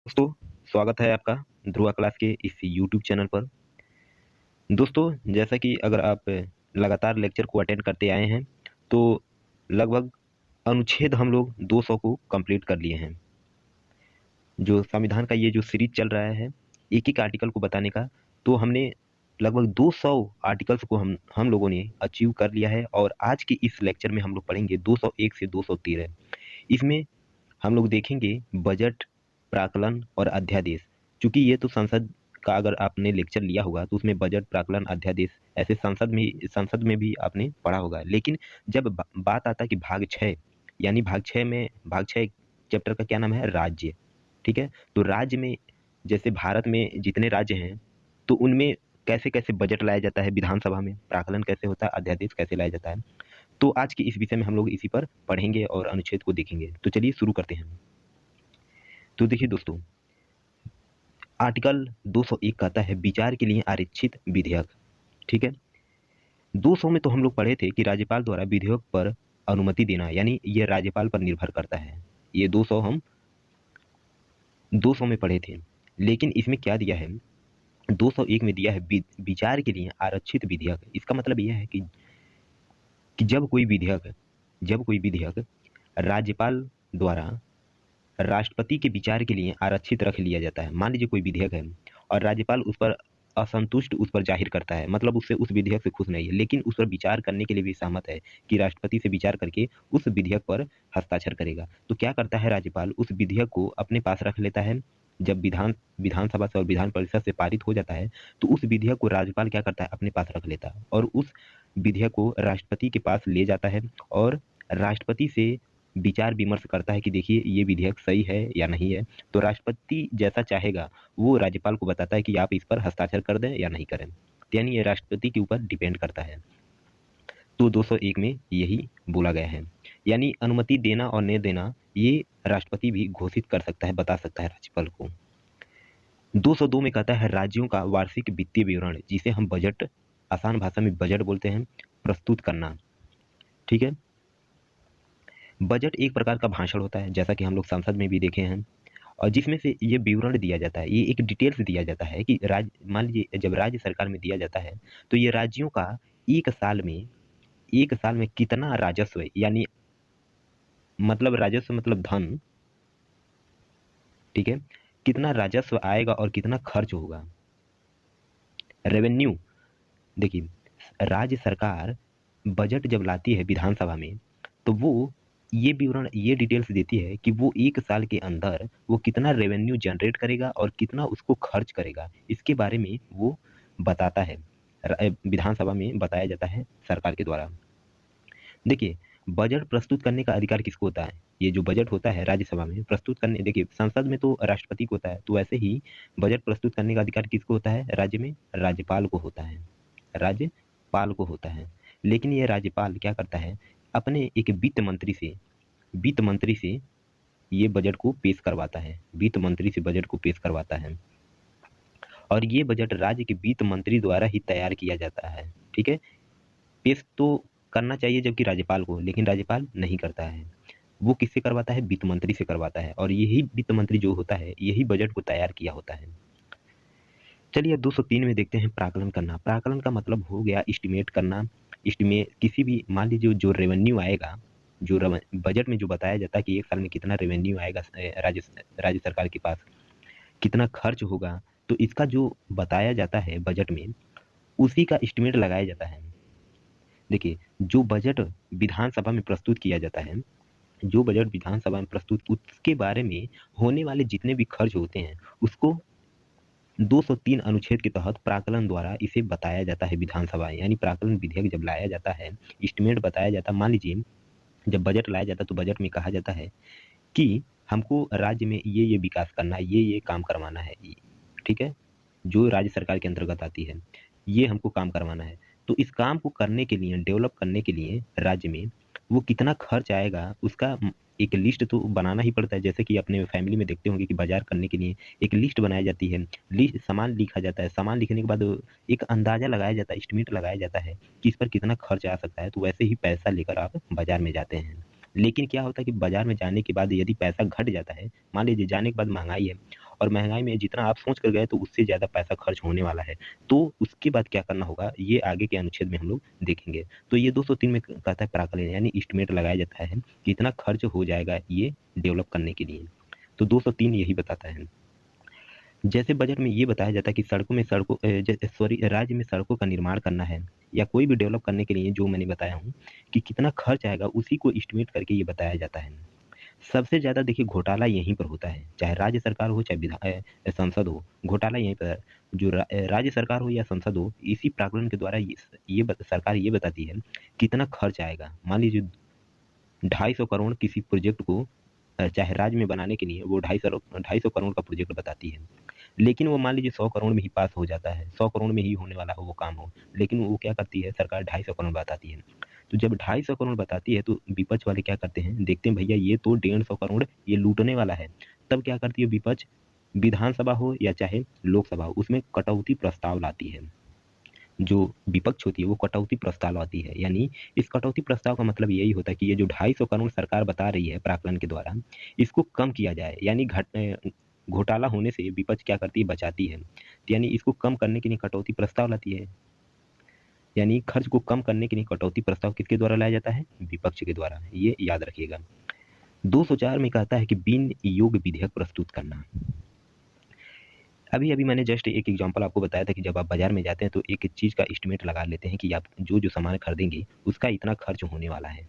दोस्तों, स्वागत है आपका ध्रुवा क्लास के इस यूट्यूब चैनल पर। दोस्तों, जैसा कि अगर आप लगातार लेक्चर को अटेंड करते आए हैं, तो लगभग अनुच्छेद हम लोग 200 को कंप्लीट कर लिए हैं। जो संविधान का ये जो सीरीज चल रहा है, एक-एक आर्टिकल को बताने का, तो हमने लगभग 200 आर्टिकल्स को हम लोगों ने अचीव कर लिया है और आज के इस लेक्चर में हम लोग पढ़ेंगे 201 से 213। इसमें हम लोग देखेंगे बजट, प्राक्कलन और अध्यादेश। चूंकि ये तो संसद का अगर आपने लेक्चर लिया होगा तो उसमें बजट, प्राक्कलन, अध्यादेश ऐसे संसद में भी आपने पढ़ा होगा। लेकिन जब बात आता है कि भाग 6 यानी भाग 6 चैप्टर का क्या नाम है? राज्य। ठीक है, तो राज्य में जैसे भारत में जितने राज्य हैं तो उनमें कैसे कैसे बजट लाया जाता है, विधानसभा में प्राक्कलन कैसे होता है, अध्यादेश कैसे लाया जाता है। तो आज के इस विषय में हम लोग इसी पर पढ़ेंगे और अनुच्छेद को देखेंगे। तो चलिए शुरू करते हैं। तो देखिए दोस्तों, आर्टिकल 201 कहता है विचार के लिए आरक्षित विधेयक। ठीक है, 200 में तो हम लोग पढ़े थे कि राज्यपाल द्वारा विधेयक पर अनुमति देना, यानी ये राज्यपाल पर निर्भर करता है। ये 200 हम 200 में पढ़े थे। लेकिन इसमें क्या दिया है? 201 में दिया है विचार के लिए आरक्षित विधेयक। इसका मतलब यह है कि जब कोई विधेयक राज्यपाल द्वारा राष्ट्रपति के विचार के लिए आरक्षित रख लिया जाता है। मान लीजिए कोई विधेयक है और राज्यपाल उस पर असंतुष्ट उस पर जाहिर करता है, मतलब उससे उस विधेयक से खुश नहीं है, लेकिन उस पर विचार करने के लिए भी सहमत है कि राष्ट्रपति से विचार करके उस विधेयक पर हस्ताक्षर करेगा। तो क्या करता है राज्यपाल? उस विधेयक को अपने पास रख लेता है। जब विधानसभा से और विधान परिषद से पारित हो जाता है तो उस विधेयक को राज्यपाल क्या करता है? अपने पास रख लेता है और उस विधेयक को राष्ट्रपति के पास ले जाता है और राष्ट्रपति से विचार विमर्श करता है कि देखिए ये विधेयक सही है या नहीं है। तो राष्ट्रपति जैसा चाहेगा वो राज्यपाल को बताता है कि आप इस पर हस्ताक्षर कर दें या नहीं करें। यानी ये राष्ट्रपति के ऊपर डिपेंड करता है। तो 201 में यही बोला गया है, यानी अनुमति देना और नहीं देना ये राष्ट्रपति भी घोषित कर सकता है, बता सकता है राज्यपाल को। 202 में कहता है राज्यों का वार्षिक वित्तीय विवरण, जिसे हम बजट, आसान भाषा में बजट बोलते हैं, प्रस्तुत करना। ठीक है, बजट एक प्रकार का भाषण होता है, जैसा कि हम लोग संसद में भी देखे हैं, और जिसमें से ये विवरण दिया जाता है, ये एक डिटेल्स दिया जाता है कि मान लीजिए जब राज्य सरकार में दिया जाता है तो ये राज्यों का एक साल में कितना राजस्व, यानी मतलब राजस्व मतलब धन, ठीक है, कितना राजस्व आएगा और कितना खर्च होगा, रेवेन्यू। देखिए, राज्य सरकार बजट जब लाती है विधानसभा में तो वो ये विवरण, ये डिटेल्स देती है कि वो एक साल के अंदर वो कितना रेवेन्यू जनरेट करेगा और कितना उसको खर्च करेगा, इसके बारे में वो बताता है। विधानसभा में बताया जाता है सरकार के द्वारा। देखिए, बजट प्रस्तुत करने का अधिकार किसको होता है? ये जो बजट होता है राज्यसभा में प्रस्तुत करने, देखिए संसद में तो राष्ट्रपति को होता है, तो वैसे ही बजट प्रस्तुत करने का अधिकार किसको होता है राज्य में? राज्यपाल को होता है, राज्यपाल को होता है। लेकिन ये राज्यपाल क्या करता है? अपने एक वित्त मंत्री से ये बजट को पेश करवाता है, वित्त मंत्री से बजट को पेश करवाता है और ये बजट राज्य के वित्त मंत्री द्वारा ही तैयार किया जाता है। ठीक है, पेश तो करना चाहिए जबकि राज्यपाल को, लेकिन राज्यपाल नहीं करता है। वो किससे करवाता है? वित्त मंत्री से करवाता है और यही वित्त मंत्री जो होता है यही बजट को तैयार किया होता है। चलिए अब 203 में देखते हैं प्राकलन करना। प्राकलन का मतलब हो गया एस्टिमेट करना। एस्टिमेट किसी भी, मान लीजिए जो रेवेन्यू आएगा, जो बजट में जो बताया जाता है कि एक साल में कितना रेवेन्यू आएगा राज्य सरकार के पास, कितना खर्च होगा, तो इसका जो बताया जाता है बजट में उसी का एस्टिमेट लगाया जाता है। देखिए, जो बजट विधानसभा में प्रस्तुत किया जाता है, जो बजट विधानसभा में प्रस्तुत, उसके बारे में होने वाले जितने भी खर्च होते हैं उसको 203 अनुच्छेद के तहत प्राक्कलन द्वारा इसे बताया जाता है विधानसभा, यानी प्राक्कलन विधेयक जब लाया जाता है, एस्टिमेट बताया जाता है। मान लीजिए जब बजट लाया जाता है तो बजट में कहा जाता है कि हमको राज्य में ये विकास करना है, ये काम करवाना है। ठीक है, जो राज्य सरकार के अंतर्गत आती है, ये हमको काम करवाना है। तो इस काम को करने के लिए, डेवलप करने के लिए राज्य में वो कितना खर्च आएगा उसका एक लिस्ट तो बनाना ही पड़ता है। जैसे कि अपने फैमिली में देखते होंगे कि बाजार करने के लिए एक लिस्ट बनाई जाती है, लिस्ट सामान लिखा जाता है, सामान लिखने के बाद एक अंदाजा लगाया जाता है, एस्टिमेट लगाया जाता है कि इस पर कितना खर्च आ सकता है। तो वैसे ही पैसा लेकर आप बाजार में जाते हैं। लेकिन क्या होता है कि बाजार में जाने के बाद यदि पैसा घट जाता है, मान लीजिए जाने के बाद महंगाई है और महंगाई में जितना आप सोच कर गए तो उससे ज़्यादा पैसा खर्च होने वाला है। तो उसके बाद क्या करना होगा, ये आगे के अनुच्छेद में हम लोग देखेंगे। तो ये 203 में कहता है प्राकलन, यानी एस्टिमेट लगाया जाता है कि इतना खर्च हो जाएगा ये डेवलप करने के लिए। तो 203 यही बताता है। जैसे बजट में ये बताया जाता है कि राज्य में सड़कों का निर्माण करना है या कोई भी डेवलप करने के लिए, जो मैंने बताया हूँ कि कितना खर्च आएगा, उसी को एस्टिमेट करके ये बताया जाता है। सबसे ज़्यादा देखिए घोटाला यहीं पर होता है, चाहे राज्य सरकार हो चाहे संसद हो, घोटाला यहीं पर जो राज्य सरकार हो या संसद हो, इसी प्रावधान के द्वारा सरकार ये बताती है कितना खर्च आएगा। मान लीजिए 250 करोड़ किसी प्रोजेक्ट को चाहे राज्य में बनाने के लिए वो 250 करोड़ का प्रोजेक्ट बताती है, लेकिन वो मान लीजिए 100 करोड़ में ही पास हो जाता है, 100 करोड़ में ही होने वाला हो वो काम हो, लेकिन वो क्या करती है, सरकार 250 करोड़ बताती है। तो जब 250 करोड़ बताती है तो विपक्ष वाले क्या करते हैं, देखते हैं भैया ये तो 150 करोड़ ये लूटने वाला है, तब क्या करती है विपक्ष, विधानसभा हो या चाहे लोकसभा हो, उसमें कटौती प्रस्ताव लाती है। जो विपक्ष होती है वो कटौती प्रस्ताव लाती है, यानी इस कटौती प्रस्ताव का मतलब यही होता है कि ये जो 250 करोड़ सरकार बता रही है प्राक्कलन के द्वारा, इसको कम किया जाए, यानी घोटाला होने से विपक्ष क्या करती है, बचाती है। तो यानी इसको कम करने के लिए कटौती प्रस्ताव लाती है, यानी खर्च को कम करने के लिए कटौती प्रस्ताव किसके द्वारा लाया जाता है, विपक्ष के द्वारा, ये याद रखिएगा। 204 में कहता है कि विनियोग विधेयक प्रस्तुत करना। अभी मैंने जस्ट एक एग्जांपल आपको बताया था कि जब आप बाजार में जाते हैं तो एक चीज़ का एस्टिमेट लगा लेते हैं कि आप जो सामान खरीदेंगे उसका इतना खर्च होने वाला है,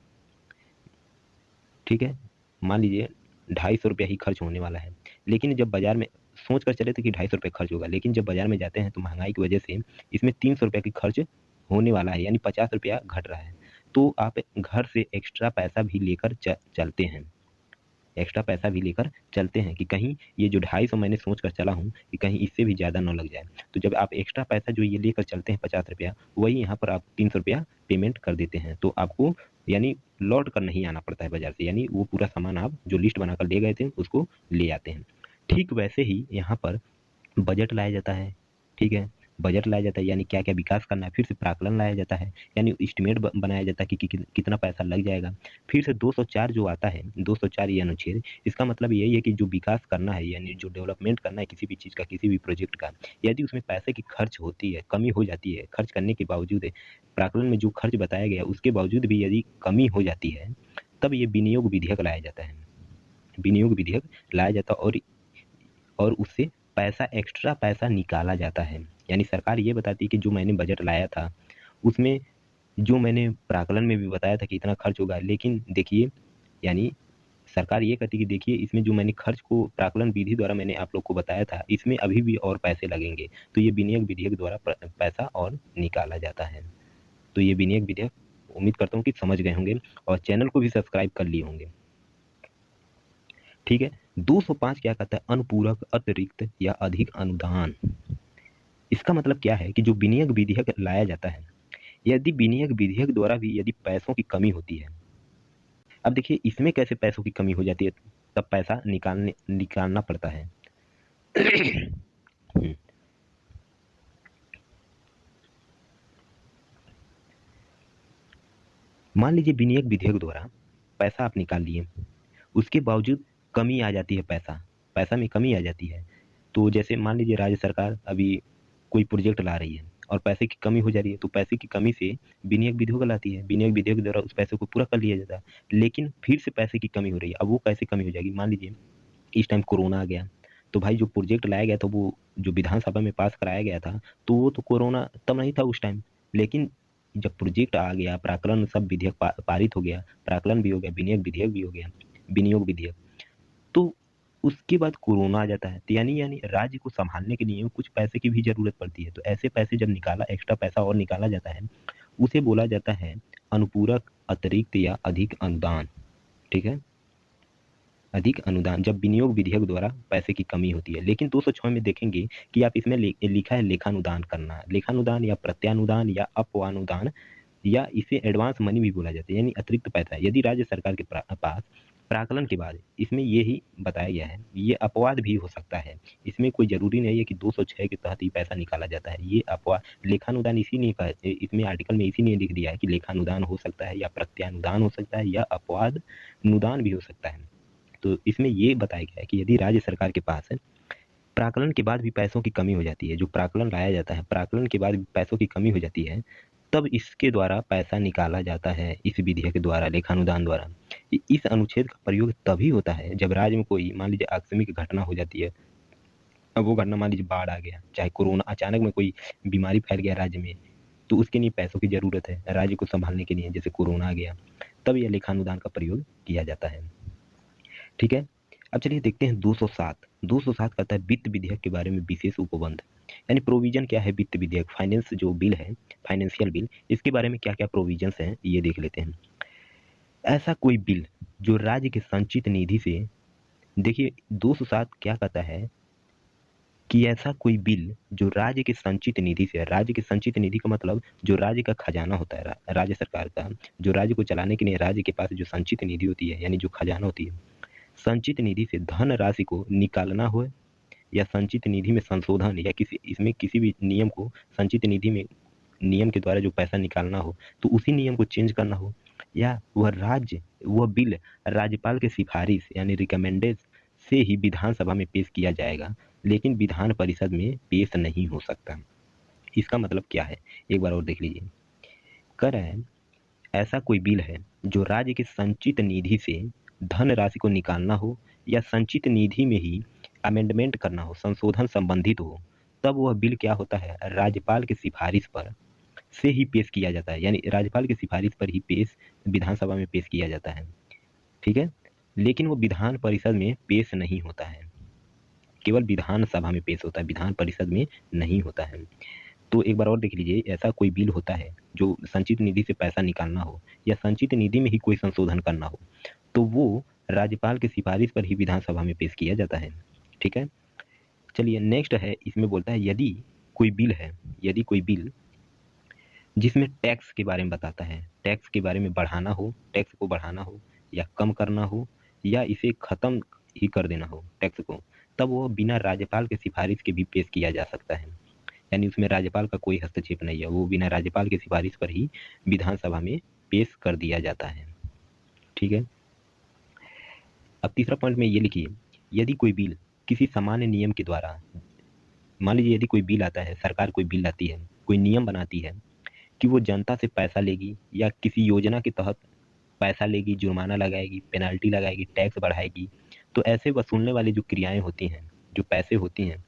ठीक है। मान लीजिए 250 रुपया ही खर्च होने वाला है, लेकिन जब बाजार में सोच कर चले थे कि 250 रुपये खर्च होगा, लेकिन जब बाजार में जाते हैं तो महंगाई की वजह से इसमें 300 रुपये की खर्च होने वाला है, यानी 50 रुपया घट रहा है। तो आप घर से एक्स्ट्रा पैसा भी लेकर चलते हैं, एक्स्ट्रा पैसा भी लेकर चलते हैं कि कहीं ये जो 250 मैंने सोच कर चला हूँ कि कहीं इससे भी ज़्यादा ना लग जाए। तो जब आप एक्स्ट्रा पैसा जो ये लेकर चलते हैं 50 रुपया, वही यहाँ पर आप 300 रुपया पेमेंट कर देते हैं। तो आपको यानी लौट कर नहीं आना पड़ता है बाज़ार से, यानी वो पूरा सामान आप जो लिस्ट बनाकर ले गए थे उसको ले आते हैं। ठीक वैसे ही यहाँ पर बजट लाया जाता है, ठीक है। बजट लाया जाता है यानी क्या-क्या विकास करना है, फिर से प्राक्कलन लाया जाता है, यानी एस्टिमेट बनाया जाता है कि कितना पैसा लग जाएगा। फिर से 204 जो आता है, 204 ये अनुच्छेद, इसका मतलब यही है कि जो विकास करना है, यानी जो डेवलपमेंट करना है किसी भी चीज़ का, किसी भी प्रोजेक्ट का, यदि उसमें पैसे की खर्च होती है, कमी हो जाती है, खर्च करने के बावजूद प्राक्कलन में जो खर्च बताया गया है, उसके बावजूद भी यदि कमी हो जाती है, तब ये विनियोग विधेयक लाया जाता है। विनियोग विधेयक लाया जाता है और उससे पैसा, एक्स्ट्रा पैसा निकाला जाता है। यानी सरकार ये बताती है कि जो मैंने बजट लाया था, उसमें जो मैंने प्राक्कलन में भी बताया था कि इतना खर्च होगा, लेकिन देखिए, यानी सरकार ये कहती है कि देखिए इसमें जो मैंने खर्च को प्राक्कलन विधि द्वारा मैंने आप लोग को बताया था, इसमें अभी भी और पैसे लगेंगे। तो ये विनियोग विधेयक द्वारा पैसा और निकाला जाता है। तो ये विनियोग विधेयक उम्मीद करता हूँ कि समझ गए होंगे और चैनल को भी सब्सक्राइब कर लिए होंगे, ठीक है। 205 क्या कहता है, अनुपूरक, अतिरिक्त या अधिक अनुदान। इसका मतलब क्या है कि जो विनियोग विधेयक लाया जाता है, यदि विनियोग विधेयक द्वारा भी यदि पैसों की कमी होती है, अब देखिए इसमें कैसे पैसों की कमी हो जाती है, तब पैसा निकालना पड़ता है। मान लीजिए विनियोग विधेयक द्वारा पैसा आप निकाल लिए, उसके बावजूद कमी आ जाती है, पैसा में कमी आ जाती है। तो जैसे मान लीजिए राज्य सरकार अभी कोई प्रोजेक्ट ला रही है और पैसे की कमी हो जा रही है, तो पैसे की कमी से विनियोग विधेयक लाती है, विनियोग विधेयक द्वारा उस पैसे को पूरा कर लिया जाता है। लेकिन फिर से पैसे की कमी हो रही है, अब वो कैसे कमी हो जाएगी, मान लीजिए इस टाइम कोरोना आ गया, तो भाई जो प्रोजेक्ट लाया गया था, वो जो विधानसभा में पास कराया गया था, तो वो तो कोरोना तब नहीं था उस टाइम। लेकिन जब प्रोजेक्ट आ गया, प्राक्कलन सब विधेयक पारित हो गया, प्राक्कलन भी हो गया, विनियोग विधेयक भी हो गया, विनियोग विधेयक, तो उसके बाद कोरोना आ जाता है। तो यानी राज्य को सँभालने के लिए कुछ पैसे की भी ज़रूरत पड़ती है। तो ऐसे पैसे जब एक्स्ट्रा पैसा और निकाला जाता है, उसे बोला जाता है अनुपूरक, अतिरिक्त या अधिक अनुदान, ठीक है। अधिक अनुदान जब विनियोग विधेयक द्वारा पैसे की कमी होती है। लेकिन 206 में देखेंगे कि आप इसमें लिखा है लेखानुदान करना, लेखानुदान या प्रत्यानुदान या अपवानुदान या इसे एडवांस मनी भी बोला जाता है, यानी अतिरिक्त पैसा यदि राज्य सरकार के पास प्राक्कलन के बाद, इसमें ये ही बताया गया है, ये अपवाद भी हो सकता है। इसमें कोई ज़रूरी नहीं है कि 206 के तहत ही पैसा निकाला जाता है। ये अपवाद, लेखानुदान इसमें आर्टिकल में इसीलिए लिख दिया है कि लेखानुदान हो सकता है या प्रत्यानुदान हो सकता है या अपवाद अनुदान भी हो सकता है। तो इसमें ये बताया गया है कि यदि राज्य सरकार के पास प्राकलन के बाद भी पैसों की कमी हो जाती है, जो प्राकलन लाया जाता है, प्राकलन के बाद भी पैसों की कमी हो जाती है, तब इसके द्वारा पैसा निकाला जाता है, इस विधेयक के द्वारा, लेखानुदान द्वारा। इस अनुच्छेद का प्रयोग तभी होता है जब राज्य में कोई मान लीजिए आकस्मिक घटना हो जाती है। अब वो घटना मान लीजिए बाढ़ आ गया, चाहे कोरोना, अचानक में कोई बीमारी फैल गया राज्य में, तो उसके लिए पैसों की जरूरत है राज्य को संभालने के लिए, जैसे कोरोना आ गया, तब यह लेखानुदान का प्रयोग किया जाता है। ठीक है, अब चलिए देखते हैं 207। 207 कहता है वित्त विधेयक के बारे में विशेष उपबंध, यानी प्रोविजन क्या है वित्त विधेयक, फाइनेंस जो बिल है, फाइनेंशियल बिल, इसके बारे में क्या क्या प्रोविजंस हैं ये देख लेते हैं। ऐसा कोई बिल जो राज्य के संचित निधि से, देखिए 207 क्या कहता है कि ऐसा कोई बिल जो राज्य के संचित निधि से, राज्य के संचित निधि का मतलब जो राज्य का खजाना होता है, राज्य सरकार का, जो राज्य को चलाने के लिए राज्य के पास जो संचित निधि होती है, यानी जो खजाना होती है, संचित निधि से धन राशि को निकालना हो, या संचित निधि में संशोधन, या किसी भी नियम को, संचित निधि में नियम के द्वारा जो पैसा निकालना हो तो उसी नियम को चेंज करना हो, या वह बिल राज्यपाल के सिफारिश यानी रिकमेंडेड से ही विधानसभा में पेश किया जाएगा, लेकिन विधान परिषद में पेश नहीं हो सकता। इसका मतलब क्या है, एक बार और देख लीजिए। कह रहा है ऐसा कोई बिल है जो राज्य के संचित निधि से धन राशि को निकालना हो, या संचित निधि में ही अमेंडमेंट करना हो, संशोधन संबंधित हो, तब वह बिल क्या होता है, राज्यपाल की सिफारिश पर से ही पेश किया जाता है, यानी राज्यपाल की सिफारिश पर ही विधानसभा में पेश किया जाता है। ठीक है, लेकिन वो विधान परिषद में पेश नहीं होता है, केवल विधानसभा में पेश होता है, विधान परिषद में नहीं होता है। तो एक बार और देख लीजिए, ऐसा कोई बिल होता है जो संचित निधि से पैसा निकालना हो, या संचित निधि में ही कोई संशोधन करना हो, तो वो राज्यपाल की सिफारिश पर ही विधानसभा में पेश किया जाता है। ठीक है, चलिए नेक्स्ट है, इसमें बोलता है यदि कोई बिल जिसमें टैक्स के बारे में बताता है, टैक्स के बारे में बढ़ाना हो, टैक्स को बढ़ाना हो या कम करना हो, या इसे खत्म ही कर देना हो टैक्स को, तब वो बिना राज्यपाल के सिफारिश के भी पेश किया जा सकता है, यानी उसमें राज्यपाल का कोई हस्तक्षेप नहीं है, वो बिना राज्यपाल की सिफारिश पर ही विधानसभा में पेश कर दिया जाता है। ठीक है, अब तीसरा पॉइंट में ये लिखिए, यदि कोई बिल किसी सामान्य नियम के द्वारा, मान लीजिए यदि कोई बिल आता है, सरकार कोई बिल लाती है, कोई नियम बनाती है कि वो जनता से पैसा लेगी, या किसी योजना के तहत पैसा लेगी, जुर्माना लगाएगी, पेनाल्टी लगाएगी, टैक्स बढ़ाएगी, तो ऐसे वसूलने वाली जो क्रियाएं होती हैं, जो पैसे होती हैं,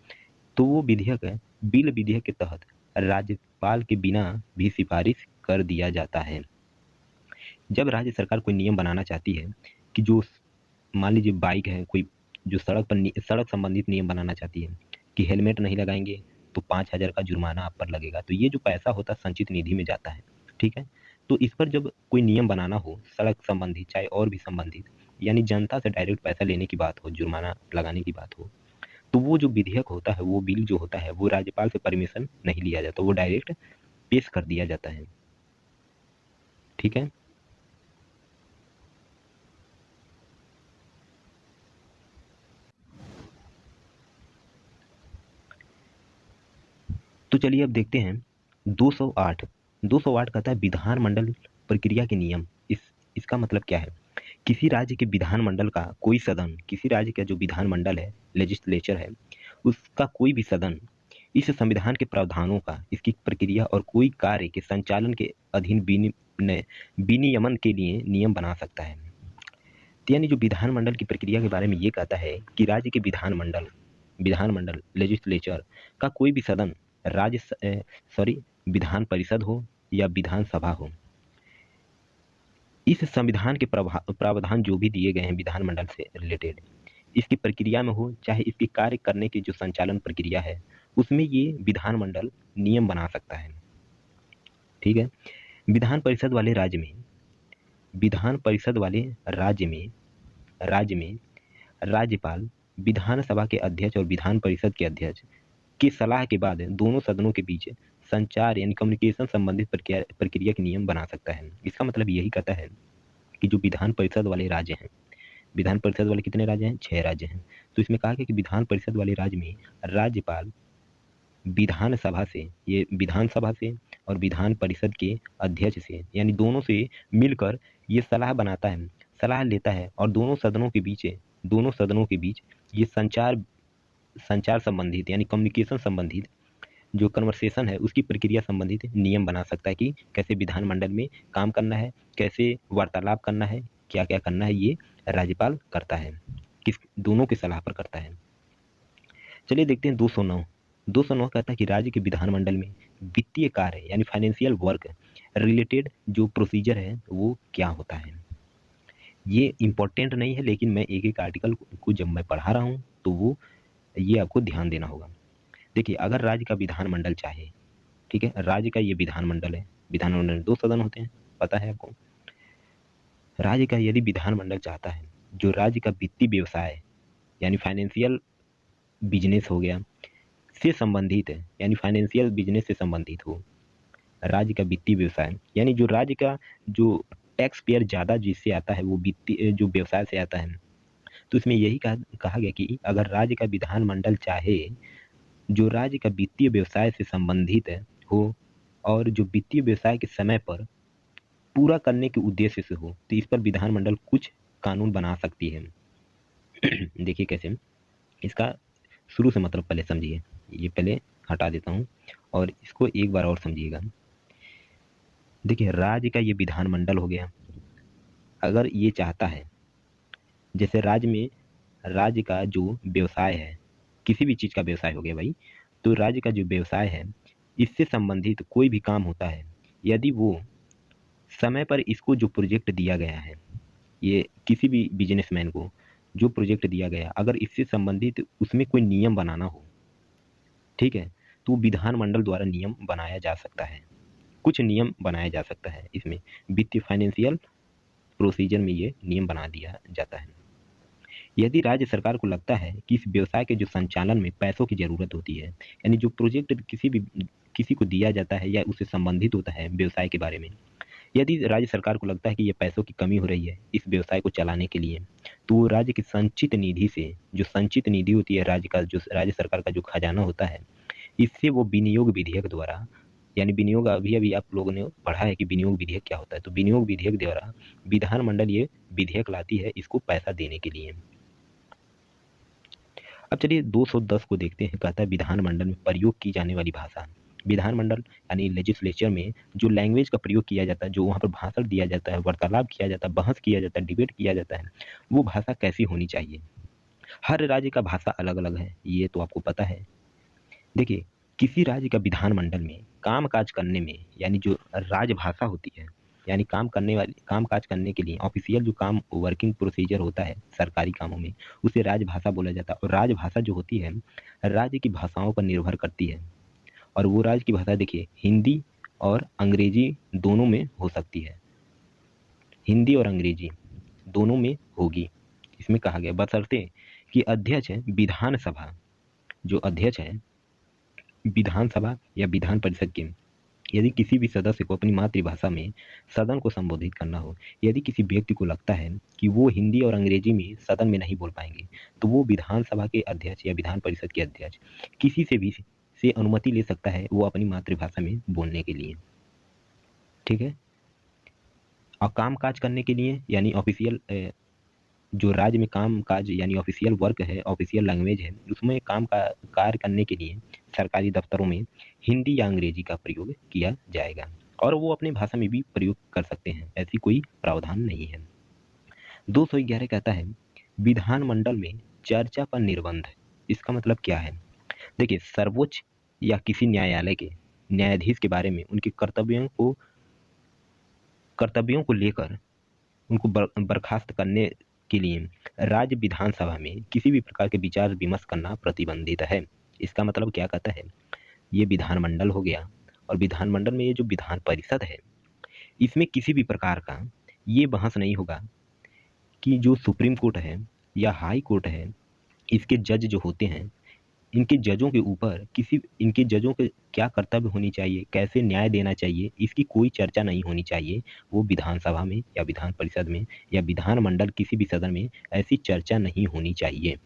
तो वो बिल विधेयक के तहत राज्यपाल के बिना भी सिफारिश कर दिया जाता है। जब राज्य सरकार कोई नियम बनाना चाहती है कि जो मान लीजिए बाइक है, कोई जो सड़क संबंधित नियम बनाना चाहती है कि हेलमेट नहीं लगाएंगे तो 5,000 का जुर्माना आप पर लगेगा, तो ये जो पैसा होता है संचित निधि में जाता है। ठीक है, तो इस पर जब कोई नियम बनाना हो सड़क संबंधित, चाहे और भी संबंधित, यानी जनता से डायरेक्ट पैसा लेने की बात हो, जुर्माना लगाने की बात हो, तो वो जो विधेयक होता है, वो बिल जो होता है, वो राज्यपाल से परमिशन नहीं लिया जाता, वो डायरेक्ट पेश कर दिया जाता है। ठीक है, तो चलिए अब देखते हैं 208। 208 कहता है विधानमंडल प्रक्रिया के नियम। इसका मतलब क्या है, किसी राज्य के विधानमंडल का कोई सदन, किसी राज्य का जो विधानमंडल है, लेजिस्लेचर है, उसका कोई भी सदन इस संविधान के प्रावधानों का, इसकी प्रक्रिया और कोई कार्य के संचालन के अधीन विनियमन के लिए नियम बना सकता है। तो यानी जो विधानमंडल की प्रक्रिया के बारे में ये कहता है कि राज्य के विधानमंडल लेजिस्लेचर का कोई भी सदन, विधान परिषद हो या विधानसभा हो, इस संविधान के प्रावधान जो भी दिए गए हैं विधानमंडल से रिलेटेड, इसकी प्रक्रिया में हो, चाहे इसकी कार्य करने की जो संचालन प्रक्रिया है, उसमें ये विधानमंडल नियम बना सकता है। ठीक है, विधान परिषद वाले राज्य में विधान परिषद वाले राज्य में राज्यपाल विधानसभा के अध्यक्ष और विधान परिषद के अध्यक्ष की सलाह के बाद दोनों सदनों के बीच संचार यानी कम्युनिकेशन संबंधित प्रक्रिया के नियम बना सकता है। इसका मतलब यही कहता है कि जो विधान परिषद वाले राज्य हैं, विधान परिषद वाले कितने राज्य हैं, 6 राज्य हैं, तो इसमें कहा गया कि विधान परिषद वाले राज्य में राज्यपाल विधानसभा से और विधान परिषद के अध्यक्ष से, यानी दोनों से मिलकर ये सलाह बनाता है, सलाह लेता है, और दोनों सदनों के बीच ये संचार संचार संबंधित यानी कम्युनिकेशन संबंधित जो कन्वर्सेशन है उसकी प्रक्रिया संबंधित नियम बना सकता है कि कैसे विधानमंडल में काम करना है, कैसे वार्तालाप करना है, क्या क्या करना है, ये राज्यपाल करता है, किस दोनों की सलाह पर करता है। चलिए देखते हैं 209। 209 कहता है कि राज्य के विधानमंडल में वित्तीय कार्य यानी फाइनेंशियल वर्क रिलेटेड जो प्रोसीजर है वो क्या होता है। ये इम्पोर्टेंट नहीं है, लेकिन मैं एक एक आर्टिकल को जब मैं पढ़ा रहा हूँ तो वो ये आपको ध्यान देना होगा। देखिए, अगर राज्य का विधानमंडल चाहे, ठीक है, राज्य का ये विधानमंडल है, विधानमंडल में 2 सदन होते हैं, पता है आपको। राज्य का यदि विधानमंडल चाहता है जो राज्य का वित्तीय व्यवसाय यानी फाइनेंशियल बिजनेस हो गया से संबंधित है, यानी फाइनेंशियल बिजनेस से संबंधित हो, राज्य का वित्तीय व्यवसाय यानी जो राज्य का जो टैक्स पेयर ज़्यादा जिससे आता है वो वित्तीय जो व्यवसाय से आता है। तो इसमें यही कहा गया कि अगर राज्य का विधानमंडल चाहे जो राज्य का वित्तीय व्यवसाय से संबंधित है हो और जो वित्तीय व्यवसाय के समय पर पूरा करने के उद्देश्य से हो, तो इस पर विधानमंडल कुछ कानून बना सकती है। देखिए कैसे, इसका शुरू से मतलब पहले समझिए, ये पहले हटा देता हूँ और इसको एक बार और समझिएगा। देखिए, राज्य का ये विधानमंडल हो गया, अगर ये चाहता है, जैसे राज्य में राज्य का जो व्यवसाय है, किसी भी चीज़ का व्यवसाय हो गया भाई, तो राज्य का जो व्यवसाय है इससे संबंधित कोई भी काम होता है, यदि वो समय पर इसको जो प्रोजेक्ट दिया गया है, ये किसी भी बिजनेसमैन को जो प्रोजेक्ट दिया गया, अगर इससे संबंधित उसमें कोई नियम बनाना हो, ठीक है, तो विधानमंडल द्वारा नियम बनाया जा सकता है, कुछ नियम बनाया जा सकता है। इसमें वित्तीय फाइनेंशियल प्रोसीजर में ये नियम बना दिया जाता है। यदि राज्य सरकार को लगता है कि इस व्यवसाय के जो संचालन में पैसों की ज़रूरत होती है, यानी जो प्रोजेक्ट किसी को दिया जाता है या उससे संबंधित होता है व्यवसाय के बारे में, यदि राज्य सरकार को लगता है कि ये पैसों की कमी हो रही है इस व्यवसाय को चलाने के लिए, तो वो राज्य की संचित निधि से, जो संचित निधि होती है राज्य का, जो राज्य सरकार का जो खजाना होता है, इससे वो विनियोग विधेयक द्वारा, यानी विनियोग अभी अभी आप लोगों ने पढ़ा है कि विनियोग विधेयक क्या होता है, तो विनियोग विधेयक द्वारा विधानमंडल ये विधेयक लाती है इसको पैसा देने के लिए। अब चलिए 210 को देखते हैं। कहता है विधानमंडल में प्रयोग की जाने वाली भाषा। विधानमंडल यानी लेजिस्लेचर में जो लैंग्वेज का प्रयोग किया जाता है, जो वहाँ पर भाषण दिया जाता है, वार्तालाप किया जाता है, बहस किया जाता है, डिबेट किया जाता है, वो भाषा कैसी होनी चाहिए। हर राज्य का भाषा अलग अलग है, ये तो आपको पता है। देखिए, किसी राज्य का विधानमंडल में काम काज करने में, यानी जो राजभाषा होती है, यानी काम काज करने के लिए ऑफिशियल जो काम वर्किंग प्रोसीजर होता है सरकारी कामों में, उसे राजभाषा बोला जाता है। और राजभाषा जो होती है राज्य की भाषाओं पर निर्भर करती है, और वो राज्य की भाषा देखिए हिंदी और अंग्रेजी दोनों में हो सकती है, हिंदी और अंग्रेजी दोनों में होगी। इसमें कहा गया बशर्ते कि अध्यक्ष है विधानसभा, जो अध्यक्ष है विधानसभा या विधान परिषद के, यदि किसी भी सदस्य को अपनी मातृभाषा में सदन को संबोधित करना हो, यदि किसी व्यक्ति को लगता है कि वो हिंदी और अंग्रेजी में सदन में नहीं बोल पाएंगे, तो वो विधानसभा के अध्यक्ष या विधान परिषद के अध्यक्ष किसी से भी से अनुमति ले सकता है वो अपनी मातृभाषा में बोलने के लिए, ठीक है। और काम काज करने के लिए यानी ऑफिशियल जो राज्य में काम काज यानी ऑफिशियल वर्क है, ऑफिशियल लैंग्वेज है, उसमें काम का कार्य करने के लिए सरकारी दफ्तरों में हिंदी या अंग्रेजी का प्रयोग किया जाएगा, और वो अपनी भाषा में भी प्रयोग कर सकते हैं, ऐसी कोई प्रावधान नहीं है। 211 कहता है विधानमंडल में चर्चा पर निर्बंध। इसका मतलब क्या है। देखिए, सर्वोच्च या किसी न्यायालय के न्यायाधीश के बारे में उनके कर्तव्यों को लेकर उनको बर्खास्त करने के लिए राज्य विधानसभा में किसी भी प्रकार के विचार विमर्श करना प्रतिबंधित है। इसका मतलब क्या कहता है, ये विधानमंडल हो गया, और विधानमंडल में ये जो विधान परिषद है, इसमें किसी भी प्रकार का ये बहस नहीं होगा कि जो सुप्रीम कोर्ट है या हाई कोर्ट है, इसके जज जो होते हैं, इनके जजों के ऊपर इनके जजों के क्या कर्तव्य होनी चाहिए, कैसे न्याय देना चाहिए, इसकी कोई चर्चा नहीं होनी चाहिए। वो विधानसभा में या विधान परिषद में या विधानमंडल किसी भी सदन में ऐसी चर्चा नहीं होनी चाहिए।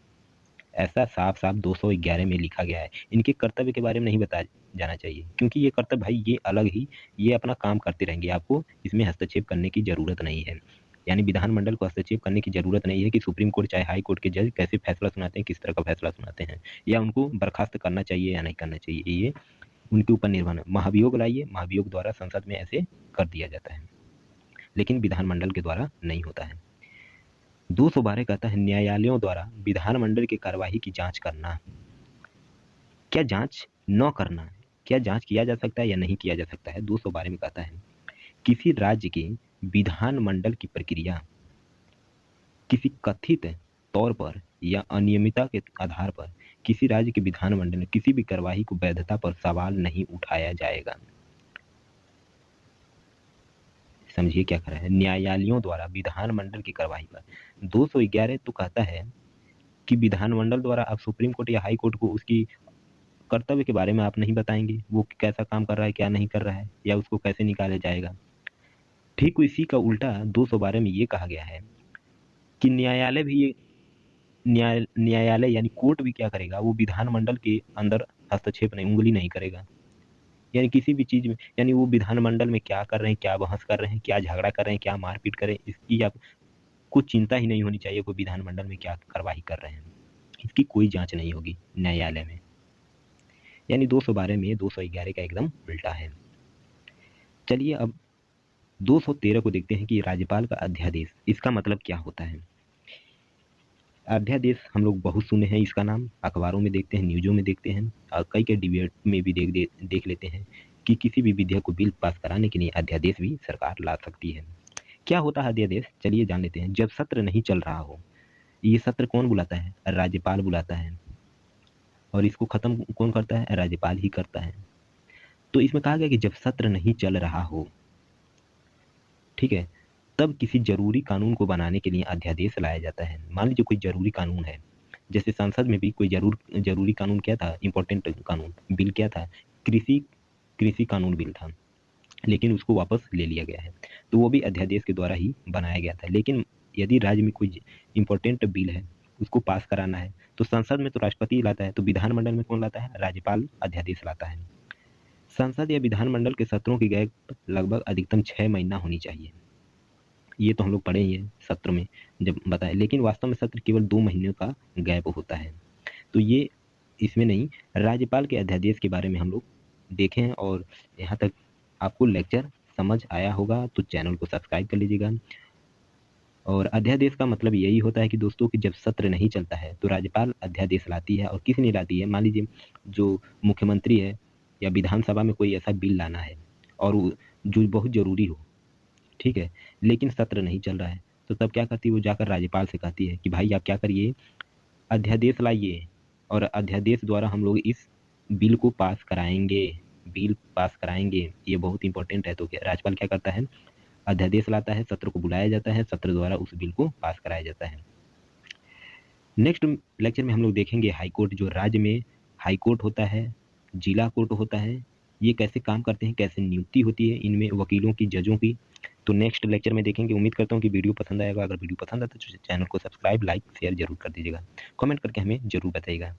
ऐसा साफ साफ 211 में लिखा गया है। इनके कर्तव्य के बारे में नहीं बताया जाना चाहिए, क्योंकि ये कर्तव्य भाई ये अलग ही, ये अपना काम करते रहेंगे, आपको इसमें हस्तक्षेप करने की ज़रूरत नहीं है। यानी विधानमंडल को हस्तक्षेप करने की जरूरत नहीं है कि सुप्रीम कोर्ट चाहे हाई कोर्ट के जज कैसे फैसला सुनाते हैं, किस तरह का फैसला सुनाते हैं, या उनको बर्खास्त करना चाहिए या नहीं करना चाहिए, ये उनके ऊपर निर्भर है। महाभियोग लाइए, महाभियोग द्वारा संसद में ऐसे कर दिया जाता है, लेकिन विधानमंडल के द्वारा नहीं होता है। 212 कहता है न्यायालयों द्वारा विधानमंडल की कार्यवाही की जांच करना। क्या जांच न करना, क्या जांच किया जा सकता है या नहीं किया जा सकता है? 212 में कहता है किसी राज्य के विधानमंडल की प्रक्रिया किसी कथित तौर पर या अनियमितता के आधार पर किसी राज्य के विधानमंडल में किसी भी कार्यवाही को वैधता पर सवाल नहीं उठाया जाएगा। समझिए क्या कर रहा है, न्यायालयों द्वारा विधानमंडल की कार्यवाही पर। 211 तो कहता है कि विधानमंडल द्वारा आप सुप्रीम कोर्ट या हाई कोर्ट को उसकी कर्तव्य के बारे में आप नहीं बताएंगे, वो कैसा काम कर रहा है क्या नहीं कर रहा है, या उसको कैसे निकाला जाएगा। ठीक इसी का उल्टा 212 में ये कहा गया है कि न्यायालय भी ये न्यायालय यानी कोर्ट भी क्या करेगा, वो विधानमंडल के अंदर हस्तक्षेप नहीं, उंगली नहीं करेगा। यानी किसी भी चीज में, यानी वो विधानमंडल में क्या कर रहे हैं, क्या बहस कर रहे हैं, क्या झगड़ा कर रहे हैं, क्या मारपीट कर रहे हैं, इसकी आपको चिंता ही नहीं होनी चाहिए। वो विधानमंडल में क्या कार्यवाही कर रहे हैं, इसकी कोई जांच नहीं होगी न्यायालय में। यानी 212 में 211 का एकदम उल्टा है। चलिए अब 213 को देखते हैं कि राज्यपाल का अध्यादेश, इसका मतलब क्या होता है। अध्यादेश हम लोग बहुत सुने हैं इसका नाम, अखबारों में देखते हैं, न्यूज़ों में देखते हैं, और कई कई डिबेट में भी देख लेते हैं कि किसी भी विधेयक को बिल पास कराने के लिए अध्यादेश भी सरकार ला सकती है। क्या होता है अध्यादेश, चलिए जान लेते हैं। जब सत्र नहीं चल रहा हो, ये सत्र कौन बुलाता है, राज्यपाल बुलाता है, और इसको खत्म कौन करता है, राज्यपाल ही करता है। तो इसमें कहा गया कि जब सत्र नहीं चल रहा हो, ठीक है, तब किसी जरूरी कानून को बनाने के लिए अध्यादेश लाया जाता है। मान लीजिए कोई जरूरी कानून है, जैसे संसद में भी कोई जरूरी कानून क्या था, इंपॉर्टेंट कानून बिल क्या था, कृषि कृषि कानून बिल था, लेकिन उसको वापस ले लिया गया है, तो वो भी अध्यादेश के द्वारा ही बनाया गया था। लेकिन यदि राज्य में कोई इंपॉर्टेंट बिल है, उसको पास कराना है, तो संसद में तो राष्ट्रपति लाता है, तो विधानमंडल में कौन लाता है, राज्यपाल अध्यादेश लाता है। संसद या विधानमंडल के सत्रों की गैप लगभग अधिकतम 6 महीना होनी चाहिए। ये तो हम लोग पढ़े ही हैं सत्र में जब बताए, लेकिन वास्तव में सत्र केवल 2 महीने का गैप होता है। तो ये इसमें नहीं, राज्यपाल के अध्यादेश के बारे में हम लोग देखें, और यहाँ तक आपको लेक्चर समझ आया होगा तो चैनल को सब्सक्राइब कर लीजिएगा। और अध्यादेश का मतलब यही होता है कि दोस्तों कि जब सत्र नहीं चलता है तो राज्यपाल अध्यादेश लाती है, और किस नहीं लाती है, मान लीजिए जो मुख्यमंत्री है या विधानसभा में कोई ऐसा बिल लाना है और जो बहुत ज़रूरी हो, ठीक है, लेकिन सत्र नहीं चल रहा है, तो तब क्या करती है, वो जाकर राज्यपाल से कहती है कि भाई आप क्या करिए, अध्यादेश लाइए, और अध्यादेश द्वारा हम लोग इस बिल को पास कराएंगे, बिल पास कराएंगे। ये बहुत इंपॉर्टेंट है। तो क्या राज्यपाल क्या करता है, अध्यादेश लाता है, सत्र को बुलाया जाता है, सत्र द्वारा उस बिल को पास कराया जाता है। नेक्स्ट लेक्चर में हम लोग देखेंगे हाई कोर्ट, जो राज्य में हाई कोर्ट होता है, जिला कोर्ट होता है, ये कैसे काम करते हैं, कैसे नियुक्ति होती है इनमें वकीलों की, जजों की। तो नेक्स्ट लेक्चर में देखेंगे। उम्मीद करता हूँ कि वीडियो पसंद आएगा। अगर वीडियो पसंद आता है तो चैनल को सब्सक्राइब, लाइक, शेयर जरूर कर दीजिएगा। कमेंट करके हमें जरूर बताइएगा।